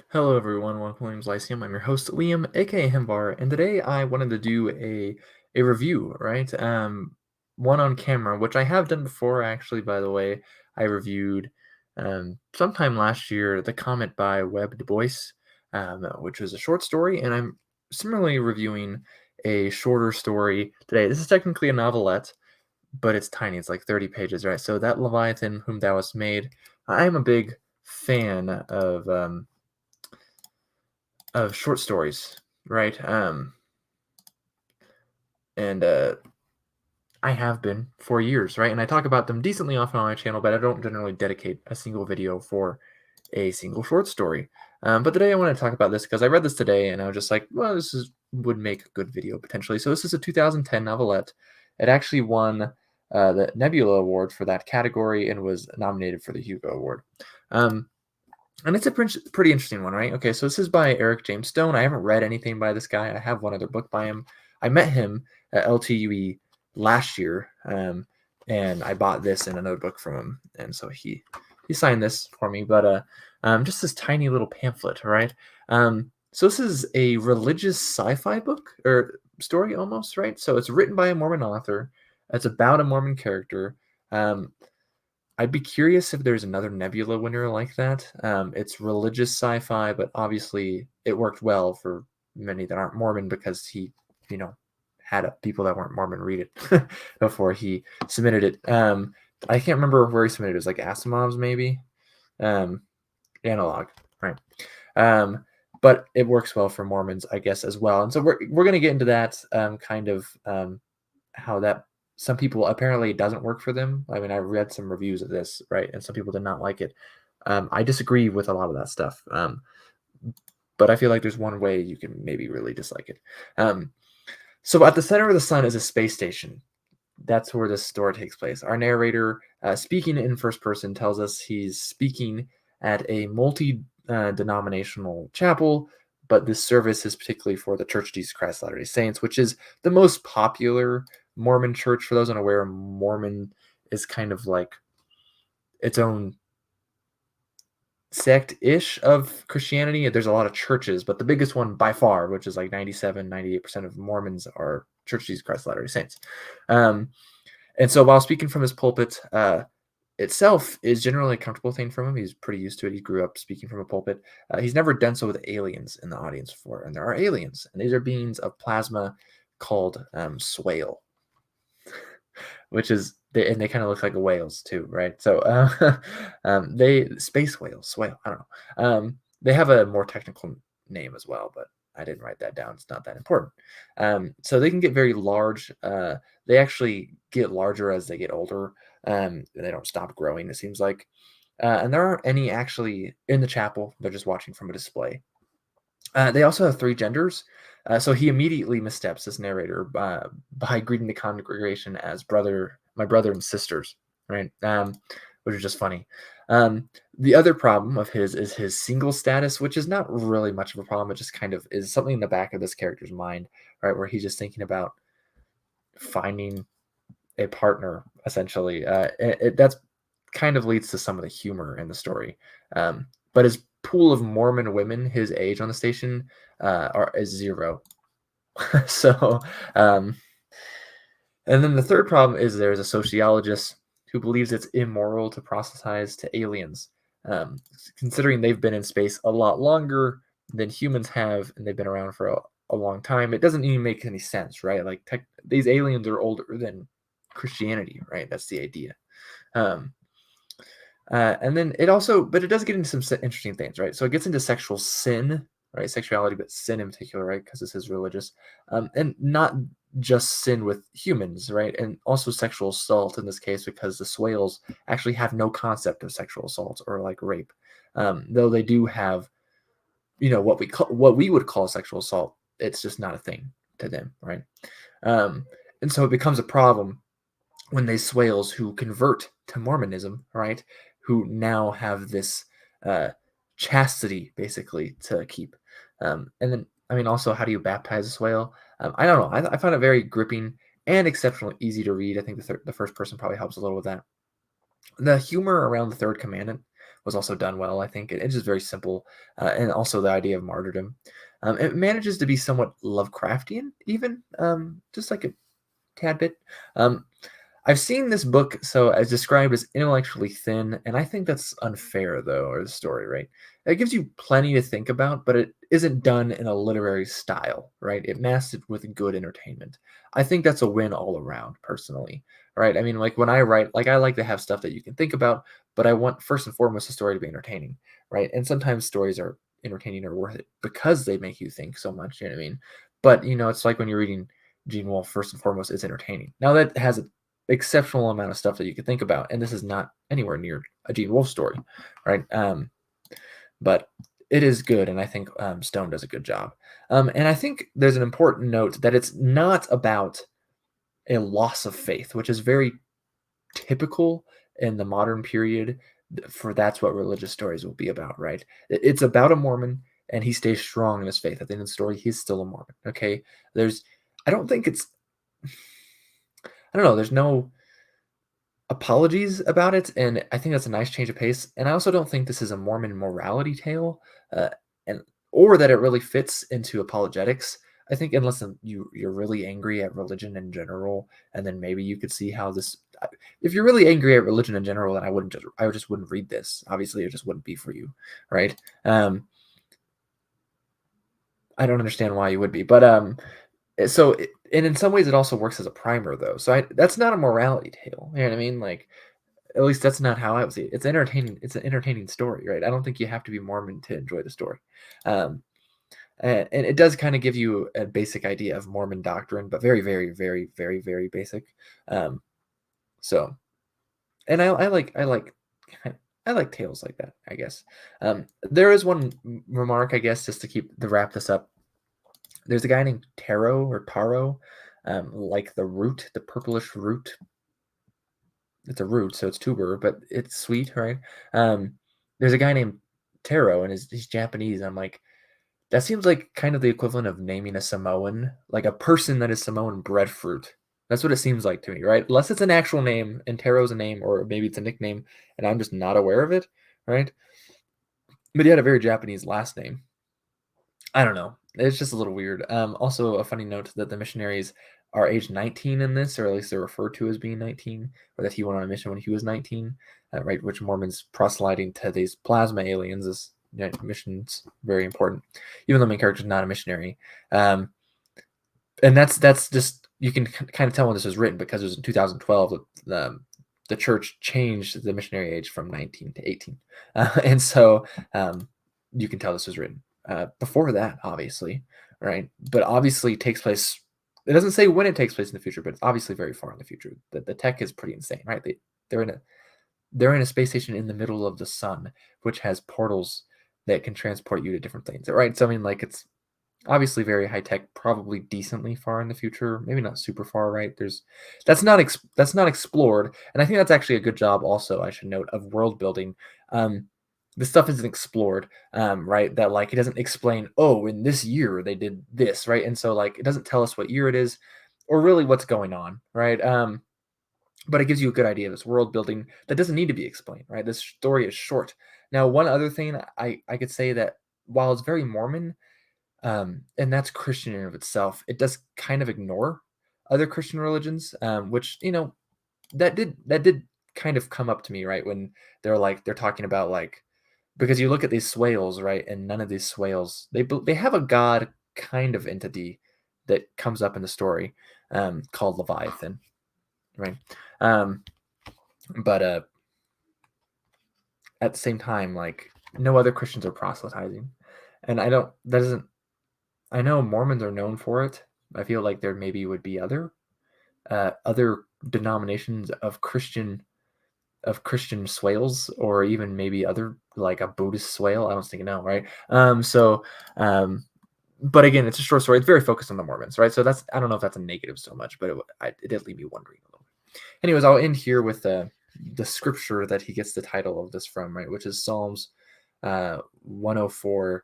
Hello everyone, welcome to Williams Lyceum. I'm your host Liam, aka Himbar, and today I wanted to do a review, right? One on camera, which I have done before actually, by the way. I reviewed sometime last year The Comet by Webb Du Bois, which was a short story, and I'm similarly reviewing a shorter story today. This is technically a novelette, but it's tiny. It's like 30 pages, right? So that Leviathan, Whom Thou Hast Made, I am a big fan of short stories, right? And I have been for years, right? And I talk about them decently often on my channel, but I don't generally dedicate a single video for a single short story. But today I want to talk about this because I read this today and I was just like, well, would make a good video potentially. So this is a 2010 novelette. It actually won the Nebula Award for that category and was nominated for the Hugo Award. Um, and it's a pretty interesting one, right? Okay, so this is by Eric James Stone. I haven't read anything by this guy. I have one other book by him. I met him at LTUE last year, and I bought this in another book from him, and so he signed this for me. But just this tiny little pamphlet, right? So this is a religious sci-fi book or story almost, right? So it's written by a Mormon author. It's about a Mormon character. Um, I'd be curious if there's another Nebula winner like that. It's religious sci-fi, but obviously it worked well for many that aren't Mormon because he, you know, had people that weren't Mormon read it before he submitted it. I can't remember where he submitted it. It was like Asimov's maybe, um, analog, right? But it works well for Mormons, I guess, as well. And so we're gonna get into that how that some people apparently it doesn't work for them. I mean, I read some reviews of this, right, and some people did not like it. I disagree with a lot of that stuff, but I feel like there's one way you can maybe really dislike it. So at the center of the sun is a space station. That's where this story takes place. Our narrator, speaking in first person, tells us he's speaking at a multi-denominational chapel, but this service is particularly for the Church of Jesus Christ of Latter-day Saints, which is the most popular Mormon church. For those unaware, Mormon is kind of like its own sect-ish of Christianity. There's a lot of churches, but the biggest one by far, which is like 98% of Mormons, are Church of Jesus Christ of Latter-day Saints. And so while speaking from his pulpit, itself is generally a comfortable thing from him. He's pretty used to it. He grew up speaking from a pulpit. He's never done so with aliens in the audience before, and there are aliens, and these are beings of plasma called swale, which is and they kind of look like whales too, right? So they space whales, swale. I don't know. They have a more technical name as well, but I didn't write that down. It's not that important. So they can get very large. They actually get larger as they get older. They don't stop growing, it seems like. And there aren't any actually in the chapel. They're just watching from a display. They also have three genders. So he immediately missteps, this narrator, by greeting the congregation as my brother and sisters, right? Which is just funny. The other problem of his is his single status, which is not really much of a problem. It just kind of is something in the back of this character's mind, right? Where he's just thinking about finding a partner, essentially. That's kind of leads to some of the humor in the story. But his pool of Mormon women his age on the station is zero. So, and then the third problem is there's a sociologist who believes it's immoral to proselytize to aliens, considering they've been in space a lot longer than humans have, and they've been around for a long time. It doesn't even make any sense, right? Like these aliens are older than Christianity, right? That's the idea. And then but it does get into some interesting things, right? So it gets into sexual sin, right? Sexuality, but sin in particular, right? Because this is religious, and not just sin with humans, right? And also sexual assault in this case, because the swales actually have no concept of sexual assault or like rape, though they do have, what we would call sexual assault. It's just not a thing to them, right? And so it becomes a problem when they swales who convert to Mormonism, right? Who now have this chastity basically to keep. And then, I mean, also, how do you baptize a swale? I don't know. I found it very gripping and exceptionally easy to read. I think the first person probably helps a little with that. The humor around the third commandment, was also done well. I think it's just very simple, and also the idea of martyrdom. It manages to be somewhat Lovecraftian, even just like a tad bit. Um, I've seen this book so as described as intellectually thin, and I think that's unfair though, or the story, right? It gives you plenty to think about, but it isn't done in a literary style, right? It masks it with good entertainment. I think that's a win all around, personally, right? I mean, like when I write, like I like to have stuff that you can think about, but I want first and foremost a story to be entertaining, right? And sometimes stories are entertaining or worth it because they make you think so much, you know what I mean? But it's like when you're reading Gene Wolfe, first and foremost, it's entertaining. Now that has a exceptional amount of stuff that you could think about, and this is not anywhere near a Gene Wolfe story, right? But it is good, and I think Stone does a good job. And I think there's an important note that it's not about a loss of faith, which is very typical in the modern period. For that's what religious stories will be about, right? It's about a Mormon, and he stays strong in his faith. At the end of the story, he's still a Mormon. Okay, I don't think it's, I don't know. There's no apologies about it, and I think that's a nice change of pace. And I also don't think this is a Mormon morality tale, uh, and or that it really fits into apologetics. I think unless you're really angry at religion in general, and then maybe you could see how this. If you're really angry at religion in general, then I just wouldn't read this. Obviously, it just wouldn't be for you, right? I don't understand why you would be, but and in some ways, it also works as a primer, though. So that's not a morality tale. You know what I mean? Like, at least that's not how I would see it. It's entertaining. It's an entertaining story, right? I don't think you have to be Mormon to enjoy the story. Um, and it does kind of give you a basic idea of Mormon doctrine, but very, very, very, very, very basic. Um, so, and I like tales like that, I guess. There is one remark, I guess, just to wrap this up. There's a guy named Taro, like the root, the purplish root. It's a root, so it's tuber, but it's sweet, right? Um, there's a guy named Taro, and he's Japanese. I'm like, that seems like kind of the equivalent of naming a Samoan, like a person that is Samoan breadfruit. That's what it seems like to me, right? Unless it's an actual name, and Taro's a name, or maybe it's a nickname, and I'm just not aware of it, right? But he had a very Japanese last name. I don't know. It's just a little weird. Also, a funny note that the missionaries are age 19 in this, or at least they're referred to as being 19, or that he went on a mission when he was 19, right? Which Mormons proselyting to these plasma aliens is mission's very important, even though the main character is not a missionary. And that's just you can kind of tell when this was written because it was in 2012. The church changed the missionary age from 19 to 18, and so you can tell this was written before that, obviously, right? But obviously, it takes place. It doesn't say when it takes place in the future, but it's obviously very far in the future. The tech is pretty insane, right? They're in a space station in the middle of the sun, which has portals that can transport you to different things, right? So I mean, like it's obviously very high tech, probably decently far in the future, maybe not super far, right? That's not explored, and I think that's actually a good job. Also, I should note of world building. This stuff isn't explored, right? That like it doesn't explain. Oh, in this year they did this, right? And so like it doesn't tell us what year it is, or really what's going on, right? But it gives you a good idea of this world building that doesn't need to be explained, right? This story is short. Now, one other thing I could say that while it's very Mormon, and that's Christian in of itself, it does kind of ignore other Christian religions, which that did kind of come up to me, right? When they're talking about like because you look at these swales, right, and none of these swales they have a god kind of entity that comes up in the story, called Leviathan, right? Um, but at the same time, like no other Christians are proselytizing, and I don't that doesn't I know Mormons are known for it. I feel like there maybe would be other denominations of Christian swales, or even maybe other like a Buddhist swale. I don't think no, right? But again, it's a short story. It's very focused on the Mormons, right? So that's I don't know if that's a negative so much, but it did leave me wondering a little bit. Anyways, I'll end here with the scripture that he gets the title of this from, right, which is Psalms 104,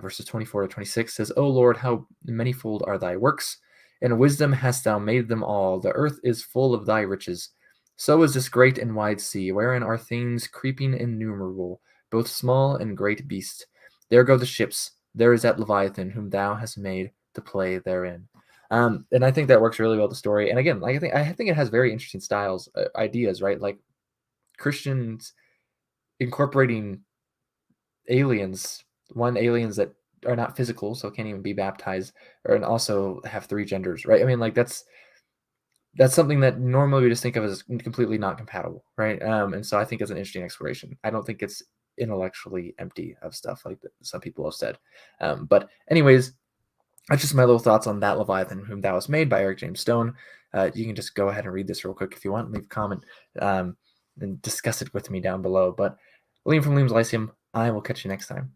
verses 24 to 26 says, O Lord, how manifold are thy works, and wisdom hast thou made them all. The earth is full of thy riches. So is this great and wide sea, wherein are things creeping innumerable. both small and great beasts. There go the ships. There is that Leviathan whom thou hast made to play therein. And I think that works really well with the story. And again, like I think it has very interesting styles, ideas, right? Like Christians incorporating aliens, aliens that are not physical, so can't even be baptized, and also have three genders, right? I mean, like that's something that normally we just think of as completely not compatible, right? And so I think it's an interesting exploration. I don't think it's intellectually empty of stuff like that some people have said. But anyways, that's just my little thoughts on that Leviathan, whom thou hast made by Eric James Stone. You can just go ahead and read this real quick if you want, leave a comment, and discuss it with me down below. But Liam from Liam's Lyceum, I will catch you next time.